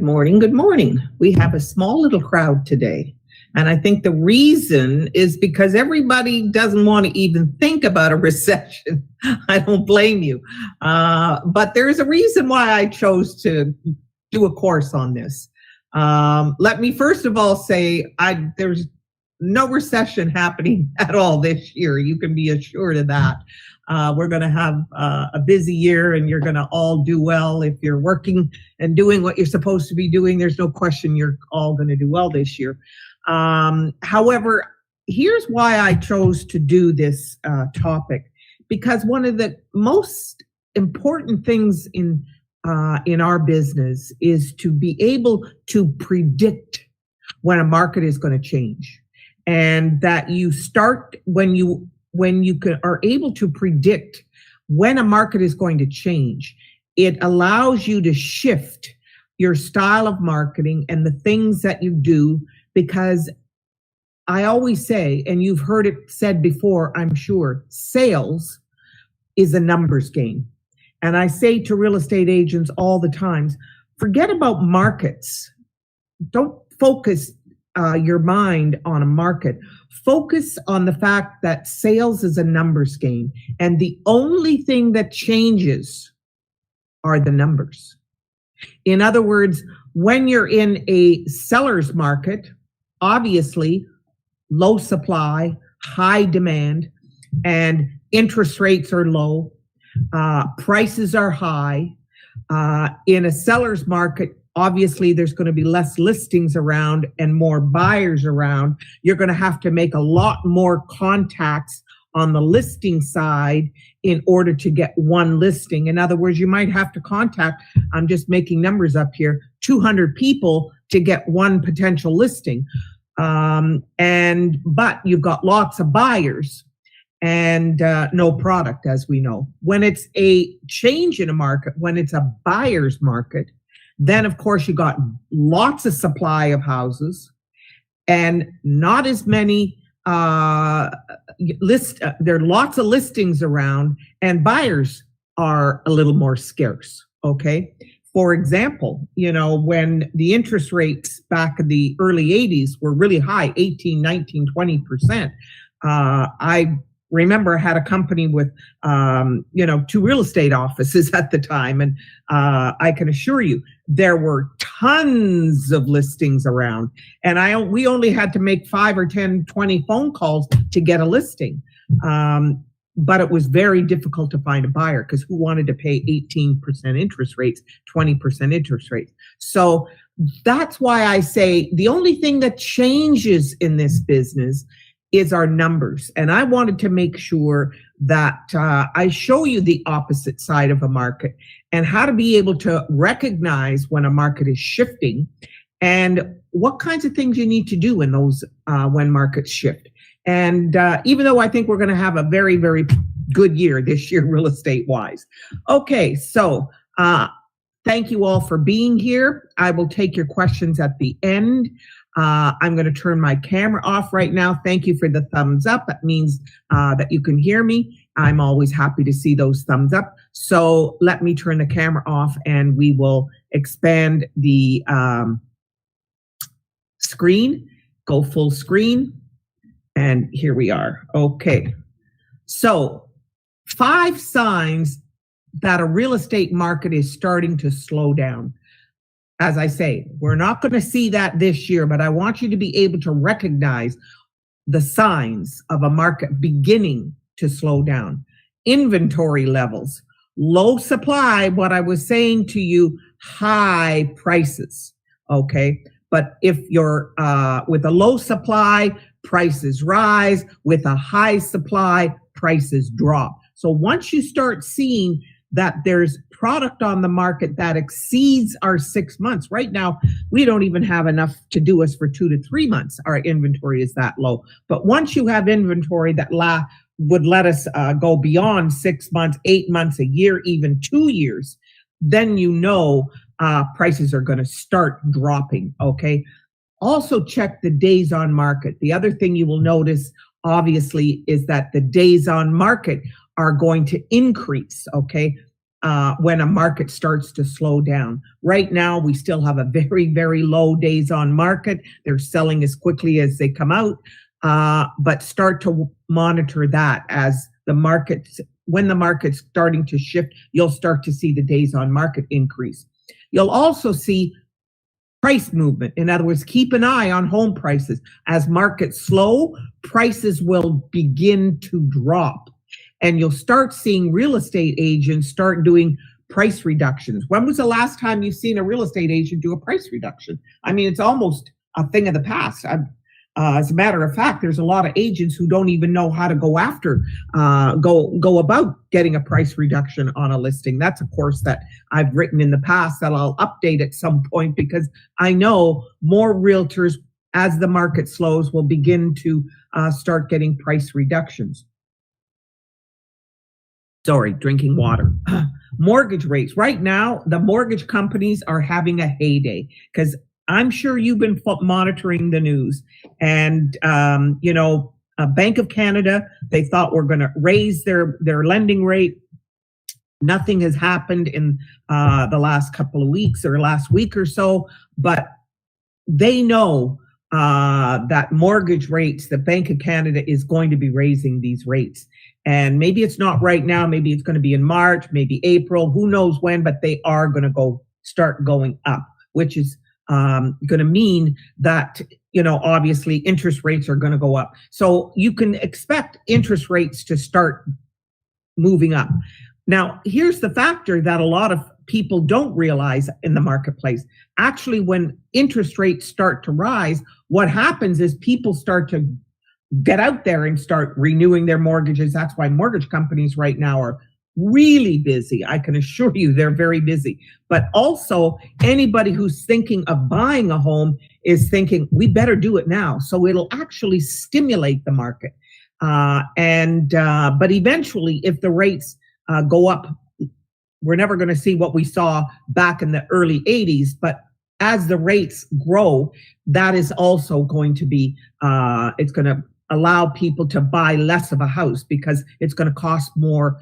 Morning, good morning. We have a small little crowd today. And I think the reason is because everybody doesn't want to even think about a recession. I don't blame you. But there's a reason why I chose to do a course on this. Let me first of all say there's no recession happening at all this year. You can be assured of that. We're going to have a busy year, and you're going to all do well if you're working and doing what you're supposed to be doing. There's no question you're all going to do well this year. However, here's why I chose to do this topic, because one of the most important things in our business is to be able to predict when a market is going to change, and that you start when you are able to predict when a market is going to change. It allows you to shift your style of marketing and the things that you do, because I always say, and you've heard it said before, I'm sure, sales is a numbers game. And I say to real estate agents all the time, forget about markets. Don't focus your mind on a market. Focus on the fact that sales is a numbers game, and the only thing that changes are the numbers. In other words, when you're in a seller's market, obviously low supply, high demand, and interest rates are low, prices are high. In a seller's market, obviously, there's going to be less listings around and more buyers around. You're going to have to make a lot more contacts on the listing side in order to get one listing. In other words, you might have to contact, I'm just making numbers up here, 200 people to get one potential listing. But you've got lots of buyers and no product, as we know. When it's a change in a market, when it's a buyer's market, then, of course, you got lots of supply of houses and not as many there are lots of listings around, and buyers are a little more scarce, okay? For example, when the interest rates back in the early 80s were really high, 18, 19, 20%, I remember I had a company with, 2 real estate offices at the time. And I can assure you, there were tons of listings around. And we only had to make 5 or 10, 20 phone calls to get a listing. But it was very difficult to find a buyer, because who wanted to pay 18% interest rates, 20% interest rates? So that's why I say the only thing that changes in this business is our numbers. And I wanted to make sure that I show you the opposite side of a market and how to be able to recognize when a market is shifting and what kinds of things you need to do in those when markets shift. And even though I think we're going to have a very, very good year this year, real estate wise. Okay, so thank you all for being here. I will take your questions at the end. I'm going to turn my camera off right now. Thank you for the thumbs up. That means that you can hear me. I'm always happy to see those thumbs up. So let me turn the camera off and we will expand the screen, go full screen. And here we are. Okay. So 5 signs that a real estate market is starting to slow down. As I say, we're not going to see that this year, but I want you to be able to recognize the signs of a market beginning to slow down. Inventory levels, low supply, what I was saying to you, high prices, okay? But if you're with a low supply, prices rise. With a high supply, prices drop. So once you start seeing that there's product on the market that exceeds our 6 months. Right now, we don't even have enough to do us for 2 to 3 months. Our inventory is that low. But once you have inventory that would let us go beyond 6 months, 8 months, a year, even 2 years, then prices are going to start dropping, okay? Also check the days on market. The other thing you will notice, obviously, is that the days on market are going to increase, okay? when a market starts to slow down. Right now, we still have a very, very low days on market. They're selling as quickly as they come out, but start to monitor that as the markets. When the market's starting to shift, you'll start to see the days on market increase. You'll also see price movement. In other words, keep an eye on home prices. As markets slow, prices will begin to drop. And you'll start seeing real estate agents start doing price reductions. When was the last time you've seen a real estate agent do a price reduction? I mean, it's almost a thing of the past. As a matter of fact, there's a lot of agents who don't even know how to go about getting a price reduction on a listing. That's a course that I've written in the past that I'll update at some point, because I know more realtors, as the market slows, will begin to start getting price reductions. Sorry, drinking water. Mortgage rates. Right now, the mortgage companies are having a heyday, because I'm sure you've been monitoring the news. And, Bank of Canada, they thought we're going to raise their lending rate. Nothing has happened in the last couple of weeks or last week or so, but they know that mortgage rates, the Bank of Canada is going to be raising these rates. And maybe it's not right now, maybe it's going to be in March, maybe April, who knows when, but they are going to start going up, which is going to mean that, obviously interest rates are going to go up. So you can expect interest rates to start moving up. Now, here's the factor that a lot of people don't realize in the marketplace. Actually, when interest rates start to rise, what happens is people start to get out there and start renewing their mortgages. That's why mortgage companies right now are really busy. I can assure you they're very busy. But also, anybody who's thinking of buying a home is thinking, we better do it now. So it'll actually stimulate the market. But eventually, if the rates go up, we're never going to see what we saw back in the early 80s. But as the rates grow, that is also going to be, it's going to allow people to buy less of a house, because it's going to cost more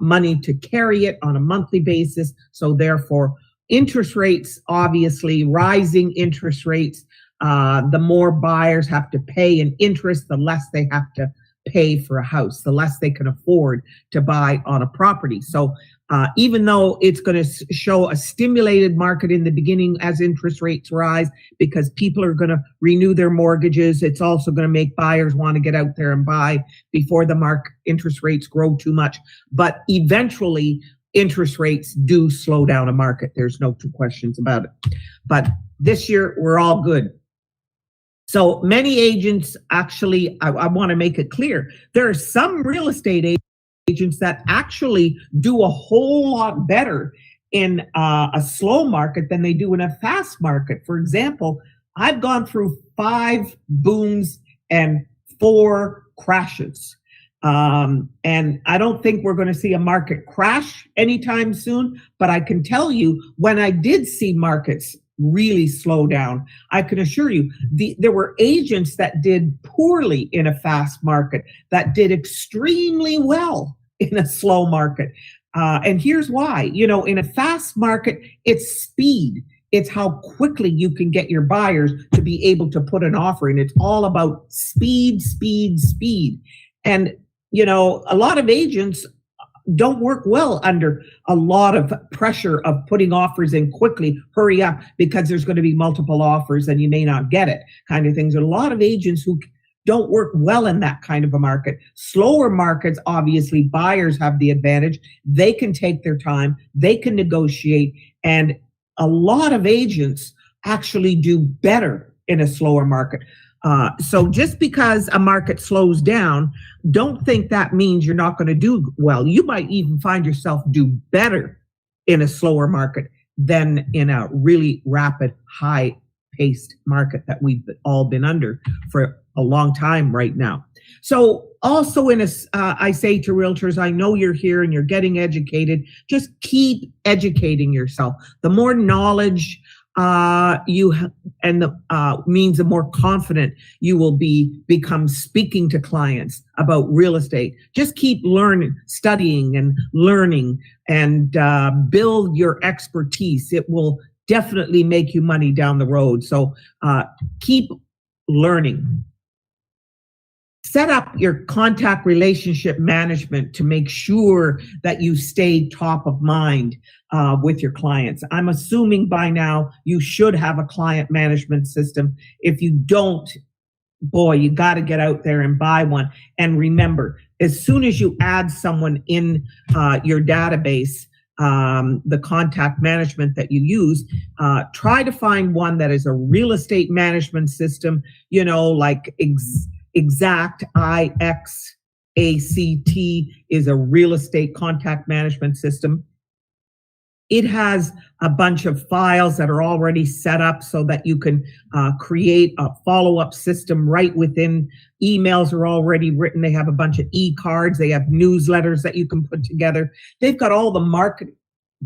money to carry it on a monthly basis. So therefore, interest rates, obviously rising interest rates, the more buyers have to pay in interest, the less they have to pay for a house, the less they can afford to buy on a property. So even though it's going to show a stimulated market in the beginning as interest rates rise, because people are going to renew their mortgages, it's also going to make buyers want to get out there and buy before the interest rates grow too much. But eventually, interest rates do slow down a market. There's no two questions about it. But this year, we're all good. So many agents, actually, I want to make it clear, there are some real estate agents that actually do a whole lot better in a slow market than they do in a fast market. For example, I've gone through 5 booms and 4 crashes. And I don't think we're going to see a market crash anytime soon, but I can tell you, when I did see markets really slow down, I can assure you there were agents that did poorly in a fast market that did extremely well in a slow market. And here's why. In a fast market, it's speed. It's how quickly you can get your buyers to be able to put an offer in. It's all about speed, speed, speed. And, a lot of agents don't work well under a lot of pressure of putting offers in quickly, hurry up, because there's going to be multiple offers and you may not get it, kind of things. There are a lot of agents who don't work well in that kind of a market. Slower markets, obviously, buyers have the advantage. They can take their time, they can negotiate, and a lot of agents actually do better in a slower market. So just because a market slows down, don't think that means you're not going to do well. You might even find yourself do better in a slower market than in a really rapid, high-paced market that we've all been under for a long time right now. So also I say to realtors, I know you're here and you're getting educated. Just keep educating yourself. The more knowledge and the means the more confident you will become speaking to clients about real estate. Just keep learning, studying and learning, and build your expertise. It will definitely make you money down the road. So keep learning. Set up your contact relationship management to make sure that you stay top of mind with your clients. I'm assuming by now you should have a client management system. If you don't, boy, you got to get out there and buy one. And remember, as soon as you add someone in your database, the contact management that you use, try to find one that is a real estate management system, like Exact, IXACT is a real estate contact management system. It has a bunch of files that are already set up so that you can create a follow-up system right within. Emails are already written. They have a bunch of e-cards. They have newsletters that you can put together. They've got all the marketing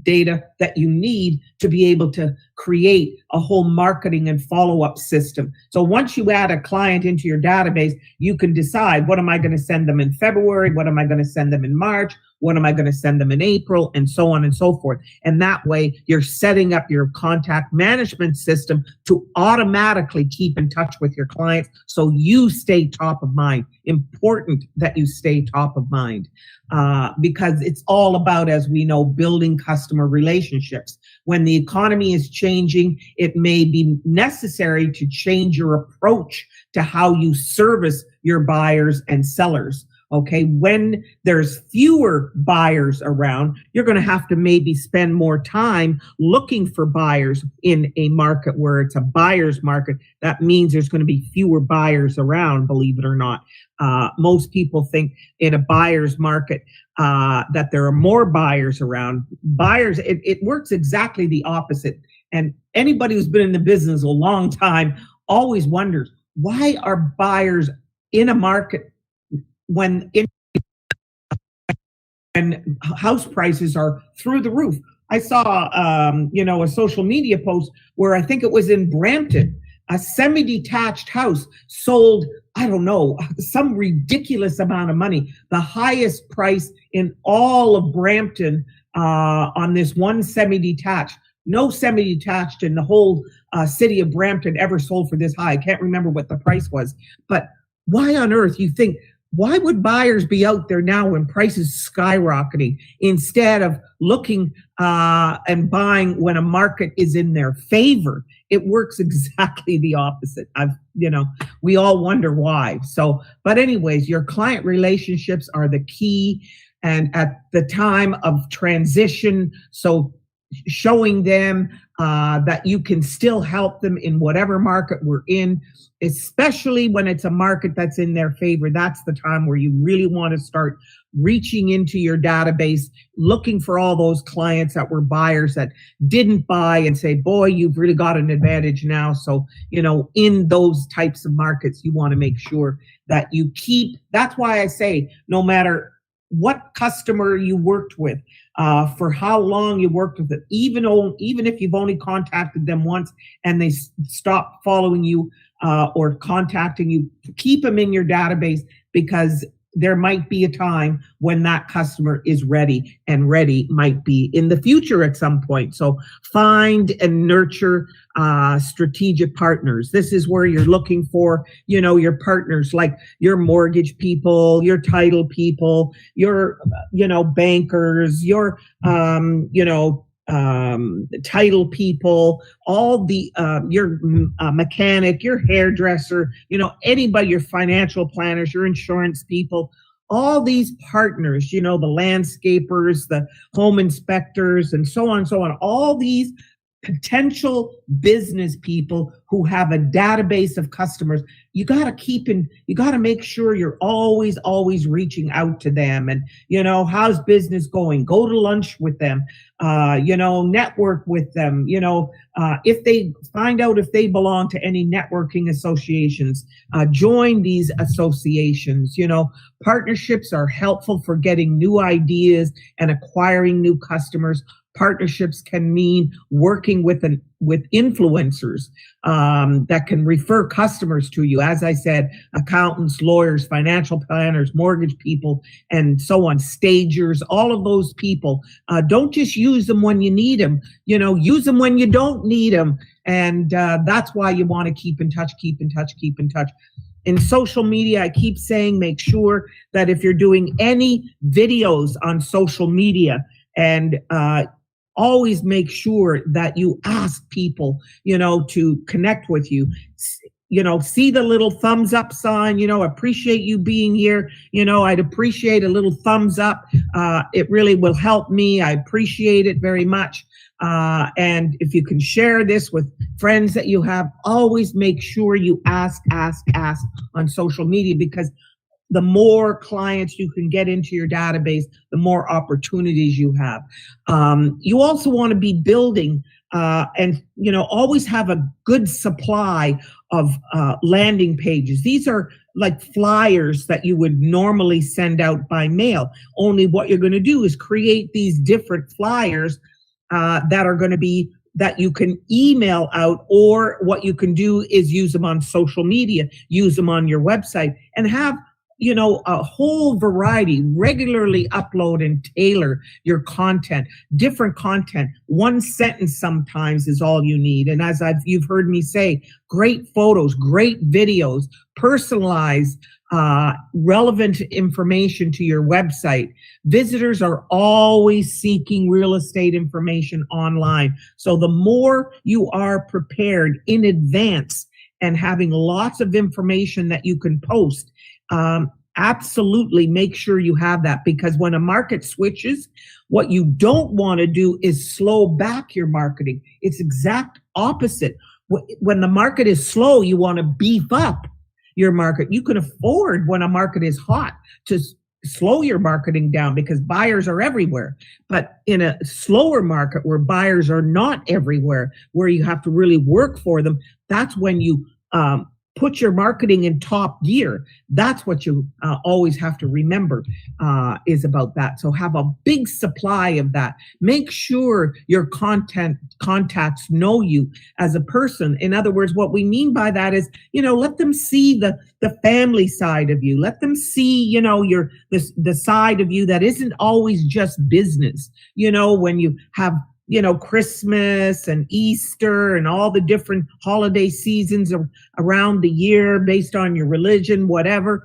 data that you need to be able to create a whole marketing and follow-up system. So once you add a client into your database, you can decide, what am I going to send them in February? What am I going to send them in March? What am I going to send them in April? And so on and so forth. And that way you're setting up your contact management system to automatically keep in touch with your clients so you stay top of mind. Important that you stay top of mind because it's all about, as we know, building customer relationships. When the economy is changing, it may be necessary to change your approach to how you service your buyers and sellers. Okay, when there's fewer buyers around, you're going to have to maybe spend more time looking for buyers in a market where it's a buyer's market. That means there's going to be fewer buyers around, believe it or not. Most people think in a buyer's market that there are more buyers around. Buyers, it works exactly the opposite. And anybody who's been in the business a long time always wonders, why are buyers in a market when house prices are through the roof? I saw, a social media post where I think it was in Brampton, a semi-detached house sold, I don't know, some ridiculous amount of money, the highest price in all of Brampton on this one semi-detached. No semi-detached in the whole city of Brampton ever sold for this high. I can't remember what the price was, but why on earth you think, why would buyers be out there now when prices skyrocketing instead of looking and buying when a market is in their favor? It works exactly the opposite. We all wonder why. So, but anyways, your client relationships are the key. And at the time of transition, so showing them that you can still help them in whatever market we're in, especially when it's a market that's in their favor. That's the time where you really want to start reaching into your database, looking for all those clients that were buyers that didn't buy, and say, boy, you've really got an advantage now. So, in those types of markets, you want to make sure that you keep. That's why I say, no matter what customer you worked with, for how long you worked with it, even if you've only contacted them once and they stop following you or contacting you, keep them in your database, because there might be a time when that customer is ready, and ready might be in the future at some point. So find and nurture strategic partners. This is where you're looking for, your partners, like your mortgage people, your title people, your, bankers, your, title people, all the your mechanic, your hairdresser, anybody, your financial planners, your insurance people, all these partners, the landscapers, the home inspectors, and so on and so on, all these potential business people who have a database of customers. You got to make sure you're always reaching out to them. And, how's business going? Go to lunch with them, network with them, if they find out if they belong to any networking associations, join these associations. Partnerships are helpful for getting new ideas and acquiring new customers. Partnerships can mean working with influencers that can refer customers to you. As I said, accountants, lawyers, financial planners, mortgage people, and so on, stagers, all of those people. Don't just use them when you need them, use them when you don't need them. And that's why you want to keep in touch. In social media, I keep saying, make sure that if you're doing any videos on social media, and always make sure that you ask people, to connect with you. See the little thumbs up sign, appreciate you being here. I'd appreciate a little thumbs up. It really will help me. I appreciate it very much. And if you can share this with friends that you have, always make sure you ask on social media, because the more clients you can get into your database, the more opportunities you have. You also want to be building and always have a good supply of landing pages. These are like flyers that you would normally send out by mail. Only what you're going to do is create these different flyers that are going to be that you can email out, or what you can do is use them on social media, use them on your website, and have a whole variety. Regularly upload and tailor your content, different content. One sentence sometimes is all you need. And as you've heard me say, great photos, great videos, personalized, relevant information to your website. Visitors are always seeking real estate information online. So the more you are prepared in advance and having lots of information that you can post, absolutely make sure you have that, because when a market switches, what you don't want to do is slow back your marketing. It's exact opposite. When the market is slow, you want to beef up your market. You can afford, when a market is hot, to slow your marketing down, because buyers are everywhere. But in a slower market where buyers are not everywhere, where you have to really work for them, that's when you put your marketing in top gear. That's what you always have to remember is about that. So have a big supply of that. Make sure your contacts know you as a person. In other words, what we mean by that is, let them see the family side of you. Let them see, the side of you that isn't always just business. When you have Christmas and Easter and all the different holiday seasons around the year based on your religion, whatever,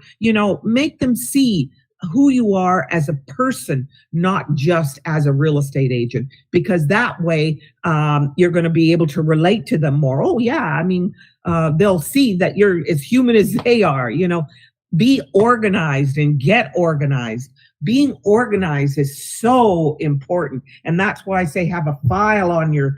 make them see who you are as a person, not just as a real estate agent, because that way you're going to be able to relate to them more. Oh yeah, they'll see that you're as human as they are. Be organized and get organized. Being organized is so important. And that's why I say have a file on your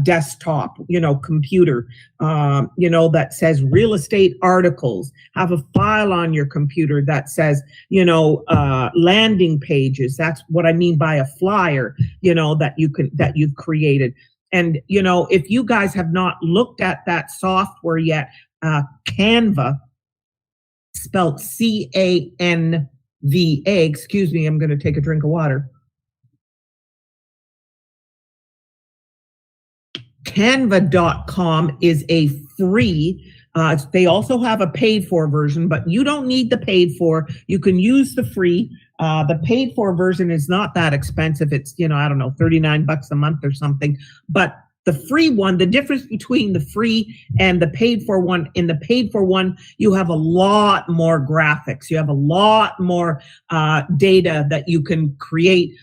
desktop, computer, that says real estate articles. Have a file on your computer that says, landing pages. That's what I mean by a flyer, that you've created. And, if you guys have not looked at that software yet, Canva, spelled Canva. Excuse me, I'm going to take a drink of water. Canva.com is a free. They also have a paid for version, but you don't need the paid for. You can use the free. The paid for version is not that expensive. It's, $39 a month or something. But the free one, the difference between the free and the paid for one, in the paid for one, you have a lot more graphics. You have a lot more data that you can create,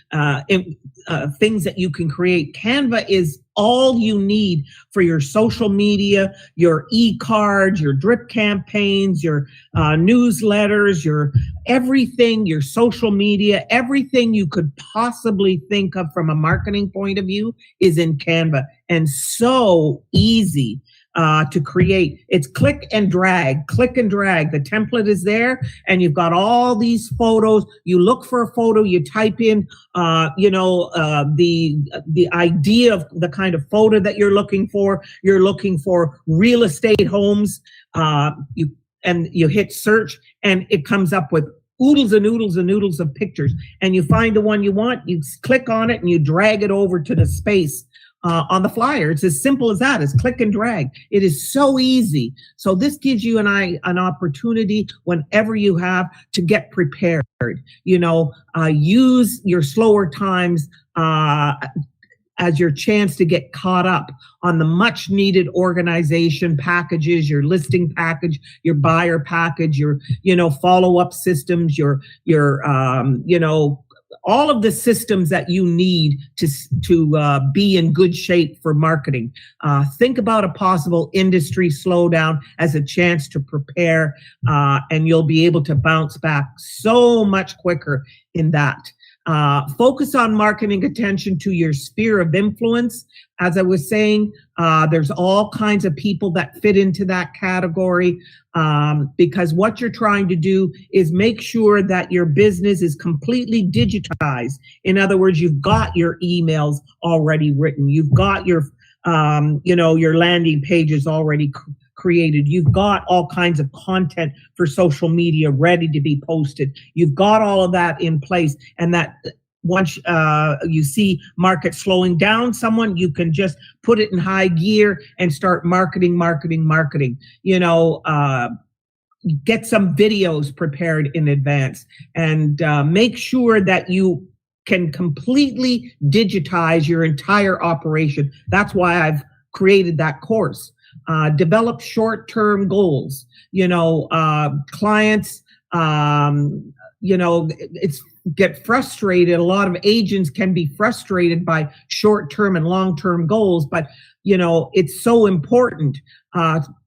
things that you can create. Canva is all you need for your social media, your e-cards, your drip campaigns, your newsletters, your everything, your social media, everything you could possibly think of from a marketing point of view is in Canva, and so easy to create. It's click and drag. The template is there, and you've got all these photos. You look for a photo, you type in, the idea of the kind of photo that you're looking for. You're looking for real estate homes. You hit search, and it comes up with oodles and oodles and oodles of pictures, and you find the one you want, you click on it and you drag it over to the space on the flyer. It's as simple as that. It's click and drag. It is so easy. So this gives you an opportunity whenever you have to get prepared. Use your slower times as your chance to get caught up on the much needed organization packages, your listing package, your buyer package, your, follow-up systems, your all of the systems that you need to be in good shape for marketing. Think about a possible industry slowdown as a chance to prepare, and you'll be able to bounce back so much quicker in that. Focus on marketing attention to your sphere of influence. As I was saying, there's all kinds of people that fit into that category, because what you're trying to do is make sure that your business is completely digitized. In other words, you've got your emails already written. You've got your landing pages already created. You've got all kinds of content for social media ready to be posted. You've got all of that in place, and that once you see market slowing down, you can just put it in high gear and start marketing. Get some videos prepared in advance, and make sure that you can completely digitize your entire operation. That's why I've created that course. Develop short-term goals. Clients, get frustrated. A lot of agents can be frustrated by short-term and long-term goals, but it's so important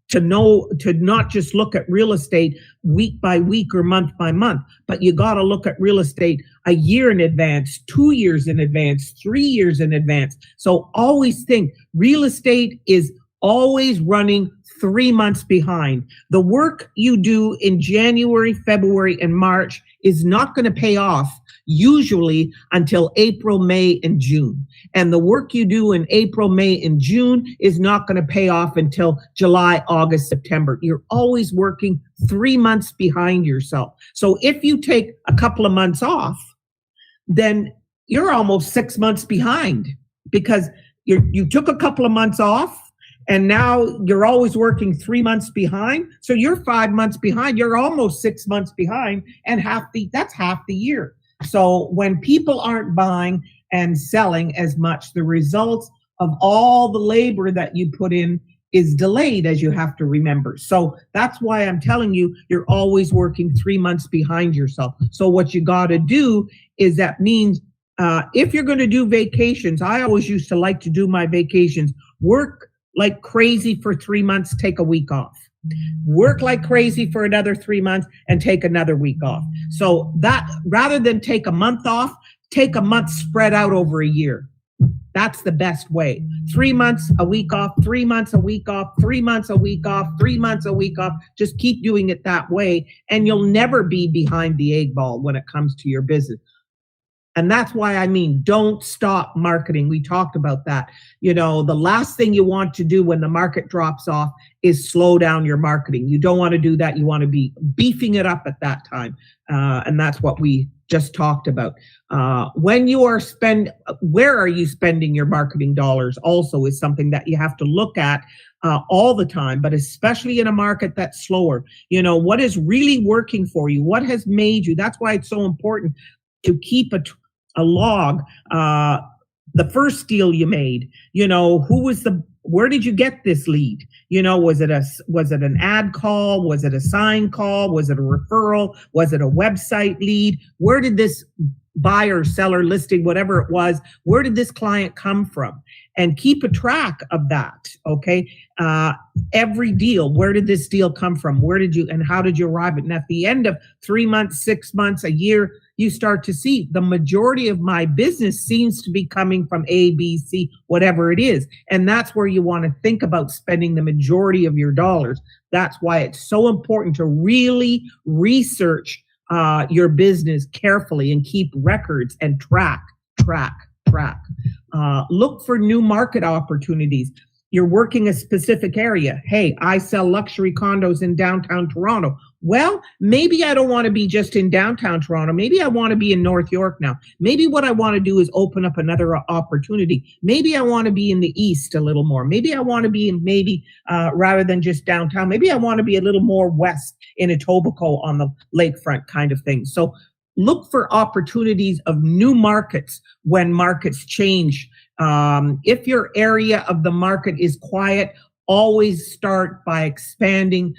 to not just look at real estate week by week or month by month, but you got to look at real estate a year in advance, 2 years in advance, 3 years in advance. So always think real estate is always running 3 months behind. The work you do in January, February, and March is not going to pay off usually until April, May, and June. And the work you do in April, May, and June is not going to pay off until July, August, September. You're always working 3 months behind yourself. So if you take a couple of months off, then you're almost 6 months behind, because you took a couple of months off, and now you're always working 3 months behind. So you're 5 months behind. You're almost 6 months behind, and that's half the year. So when people aren't buying and selling as much, the results of all the labor that you put in is delayed, as you have to remember. So that's why I'm telling you, you're always working 3 months behind yourself. So what you got to do is, that means if you're going to do vacations, I always used to like to do my vacations, work like crazy for 3 months, take a week off. Work like crazy for another 3 months and take another week off. So that, rather than take a month off, take a month spread out over a year. That's the best way. 3 months, a week off, 3 months, a week off, 3 months, a week off, 3 months, a week off. Just keep doing it that way, and you'll never be behind the 8 ball when it comes to your business. And that's why don't stop marketing. We talked about that. The last thing you want to do when the market drops off is slow down your marketing. You don't want to do that. You want to be beefing it up at that time. And that's what we just talked about. When you are where are you spending your marketing dollars also is something that you have to look at all the time, but especially in a market that's slower. What is really working for you? What has made you? That's why it's so important to keep a log. The first deal you made, where did you get this lead? Was it an ad call? Was it a sign call? Was it a referral? Was it a website lead? Where did this buyer, seller, listing, whatever it was, where did this client come from? And keep a track of that, okay? Every deal, where did this deal come from? And how did you arrive at it? And at the end of 3 months, 6 months, a year, you start to see the majority of my business seems to be coming from A, B, C, whatever it is. And that's where you want to think about spending the majority of your dollars. That's why it's so important to really research your business carefully and keep records and track. Look for new market opportunities. You're working a specific area. Hey, I sell luxury condos in downtown Toronto. Well, maybe I don't want to be just in downtown Toronto. Maybe I want to be in North York now. Maybe what I want to do is open up another opportunity. Maybe I want to be in the east a little more. Maybe I want to be in rather than just downtown. Maybe I want to be a little more west in Etobicoke on the lakefront kind of thing. So look for opportunities of new markets when markets change. If your area of the market is quiet, always start by expanding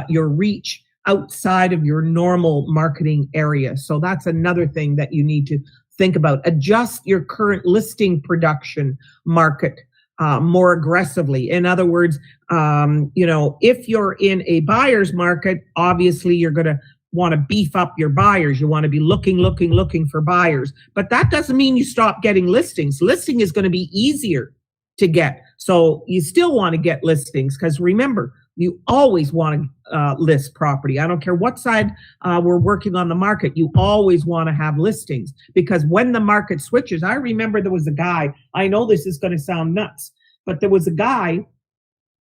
your reach outside of your normal marketing area. So that's another thing that you need to think about. Adjust your current listing production market more aggressively. In other words, if you're in a buyer's market, obviously you're going to want to beef up your buyers. You want to be looking for buyers. But that doesn't mean you stop getting listings. Listing is going to be easier to get. So you still want to get listings because remember, you always want to list property. I don't care what side we're working on the market. You always want to have listings because when the market switches, I remember there was a guy, I know this is going to sound nuts, but there was a guy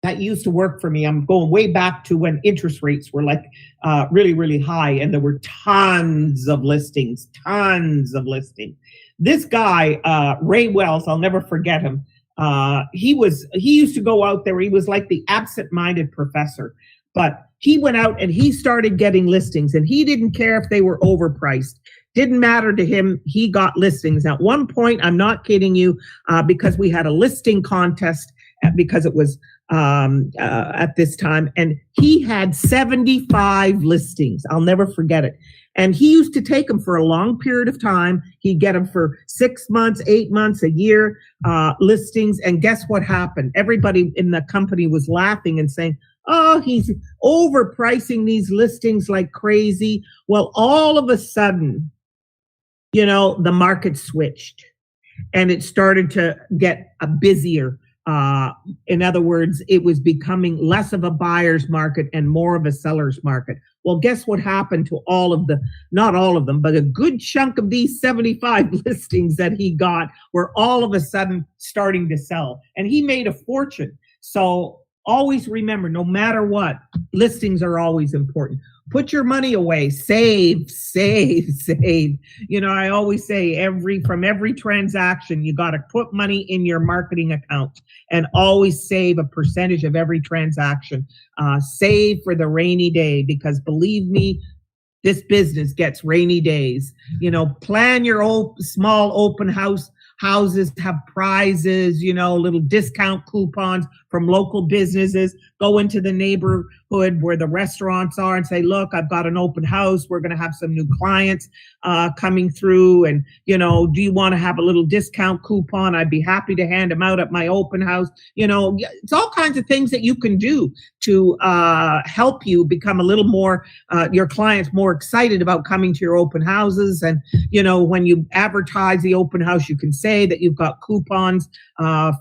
that used to work for me. I'm going way back to when interest rates were like really, really high and there were tons of listings. This guy, Ray Wells, I'll never forget him. He used to go out there. He was like the absent-minded professor, but he went out and he started getting listings and he didn't care if they were overpriced. Didn't matter to him. He got listings. At one point, I'm not kidding you, because we had a listing contest because it was at this time, and he had 75 listings. I'll never forget it. And he used to take them for a long period of time. He'd get them for 6 months, 8 months, a year, listings. And guess what happened? Everybody in the company was laughing and saying, oh, he's overpricing these listings like crazy. Well, all of a sudden, the market switched and it started to get busier. In other words, it was becoming less of a buyer's market and more of a seller's market. Well, guess what happened to not all of them, but a good chunk of these 75 listings that he got were all of a sudden starting to sell. And he made a fortune. So always remember, no matter what, listings are always important. Put your money away, save. I always say from every transaction, you got to put money in your marketing account and always save a percentage of every transaction. Save for the rainy day, because believe me, this business gets rainy days. Plan your small open houses, have prizes, little discount coupons from local businesses. Go into the neighborhood where the restaurants are and say, look, I've got an open house. We're going to have some new clients coming through. And, do you want to have a little discount coupon? I'd be happy to hand them out at my open house. It's all kinds of things that you can do to help you become a little more, your clients more excited about coming to your open houses. And, when you advertise the open house, you can say that you've got coupons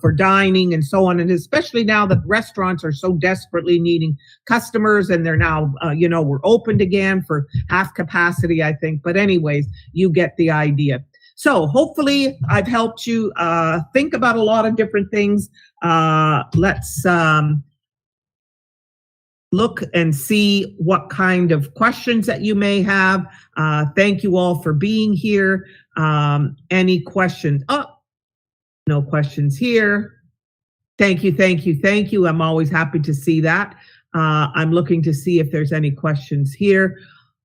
for dining and so on. And especially now that restaurants are so desperately needing customers and they're now, we're opened again for half capacity, I think. But anyways, you get the idea. So hopefully I've helped you think about a lot of different things. Let's look and see what kind of questions that you may have. Thank you all for being here. Any questions? Oh, no questions here. Thank you. I'm always happy to see that. I'm looking to see if there's any questions here.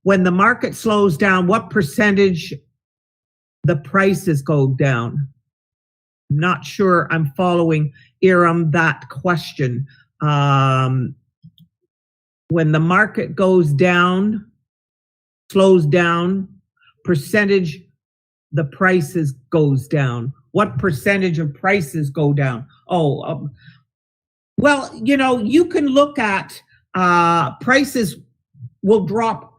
When the market slows down, what percentage the prices go down? I'm not sure I'm following, Iram, that question. When the market goes down, slows down, percentage the prices goes down. What percentage of prices go down? Well, you can look at prices will drop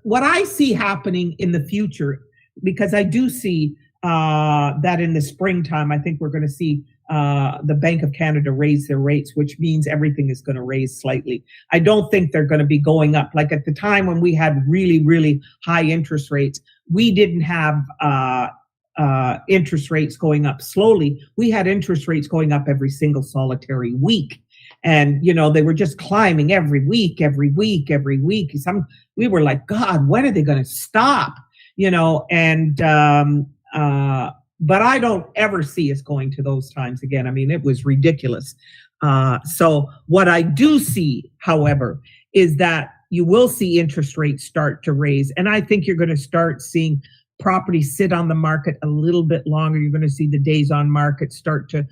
what I see happening in the future, because I do see that in the springtime, I think we're going to see the Bank of Canada raise their rates, which means everything is going to raise slightly. I don't think they're going to be going up. Like at the time when we had really, really high interest rates, we didn't have interest rates going up slowly. We had interest rates going up every single solitary week. And, they were just climbing every week, every week, every week. We were like, God, when are they going to stop? And, but I don't ever see us going to those times again. I mean, it was ridiculous. So what I do see, however, is that you will see interest rates start to raise. And I think you're going to start seeing properties sit on the market a little bit longer. You're going to see the days on market start to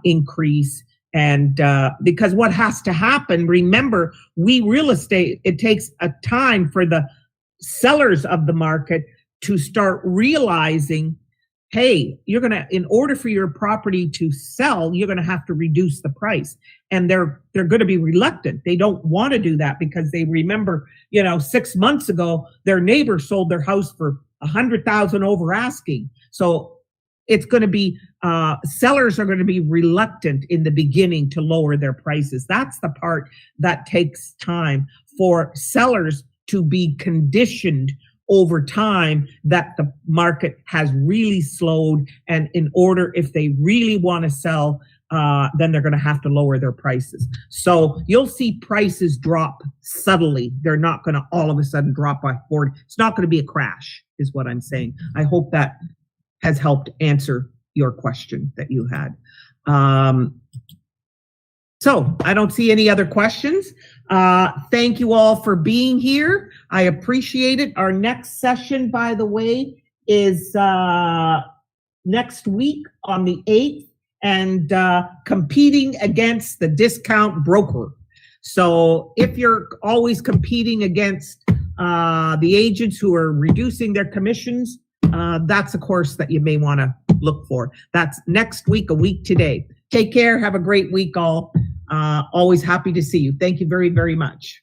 increase. And because what has to happen, remember, real estate, it takes a time for the sellers of the market to start realizing, hey, in order for your property to sell, you're going to have to reduce the price. And they're going to be reluctant. They don't want to do that because they remember, 6 months ago, their neighbor sold their house for $100,000 over asking. So it's going to be, sellers are going to be reluctant in the beginning to lower their prices. That's the part that takes time for sellers to be conditioned over time that the market has really slowed. And in order, if they really want to sell, then they're going to have to lower their prices. So you'll see prices drop subtly. They're not going to all of a sudden drop by 40. It's not going to be a crash, is what I'm saying. I hope that has helped answer your question that you had. So I don't see any other questions. Thank you all for being here. I appreciate it. Our next session, by the way, is next week on the 8th, and competing against the discount broker. So if you're always competing against the agents who are reducing their commissions, that's a course that you may want to look for. That's next week, a week today. Take care. Have a great week, all. Always happy to see you. Thank you very, very much.